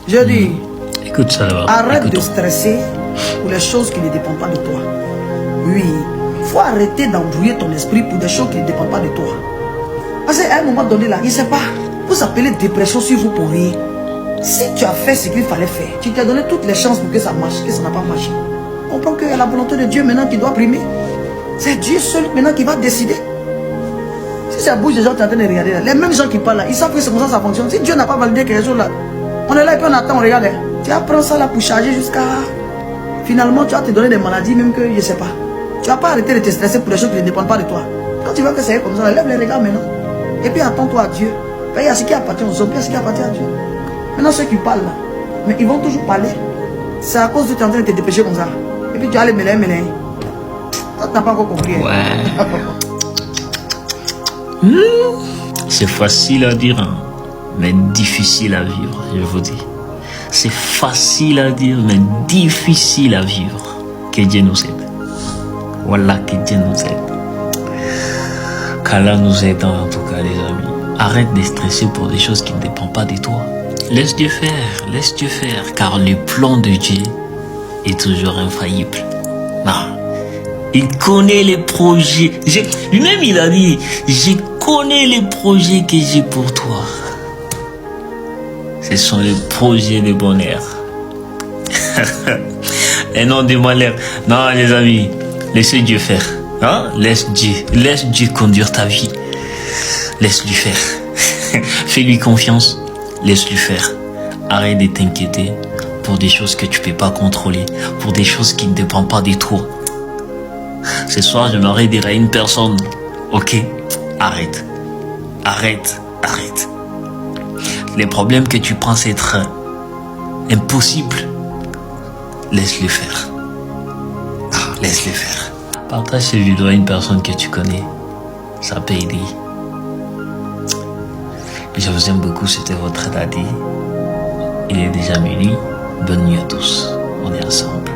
Je dis, écoute ça va. Arrête de stresser pour les choses qui ne dépendent pas de toi. Oui, il faut arrêter d'embrouiller ton esprit pour des choses qui ne dépendent pas de toi. Parce qu'à un moment donné là, il ne sait pas. Vous appelez dépression sur vous pour rien. Si tu as fait ce qu'il fallait faire, tu t'as donné toutes les chances pour que ça marche, que ça n'a pas marché. On comprend qu'il y a la volonté de Dieu maintenant qui doit primer. C'est Dieu seul maintenant qui va décider. Si ça bouge, les gens sont en train de regarder là. Les mêmes gens qui parlent là, ils savent que c'est comme ça fonctionne. Si Dieu n'a pas validé quelque chose là, on est là et puis on attend, on regarde. Tu vas prendre ça là pour charger jusqu'à... Finalement, tu vas te donner des maladies même que je ne sais pas. Tu vas pas arrêter de te stresser pour des choses qui ne dépendent pas de toi. Quand tu vois que c'est comme ça, lève les regards maintenant. Et puis attends-toi à Dieu. Il y a ce qui appartient aux hommes, il y a ce qui appartient à Dieu. Maintenant, ceux qui parlent là, mais ils vont toujours parler. C'est à cause que tu es en train de te dépêcher comme ça. Et puis tu vas les mêler. Ça, tu n'as pas encore compris. Ouais. C'est facile à dire, hein, mais difficile à vivre, je vous dis. C'est facile à dire, mais difficile à vivre. Que Dieu nous aide. Voilà, que Dieu nous aide. Qu'Allah nous aide en tout cas, les amis. Arrête de stresser pour des choses qui ne dépendent pas de toi. Laisse Dieu faire, car le plan de Dieu est toujours infaillible. Non. Il connaît les projets. Lui-même, il a dit, je connais les projets que j'ai pour toi. Ce sont les projets de bonheur. Et non de malheur. Non, les amis, laissez Dieu faire. Hein? Laisse Dieu conduire ta vie. Laisse-lui faire. Fais-lui confiance. Laisse-lui faire. Arrête de t'inquiéter pour des choses que tu ne peux pas contrôler, pour des choses qui ne dépendent pas de toi. Ce soir, j'aimerais dire à une personne, ok, arrête. Les problèmes que tu penses être impossibles, laisse-le faire. Laisse-le faire. Partage cette vidéo à une personne que tu connais. Ça peut aider. Je vous aime beaucoup, c'était votre Daddy. Il est déjà minuit. Bonne nuit à tous. On est ensemble.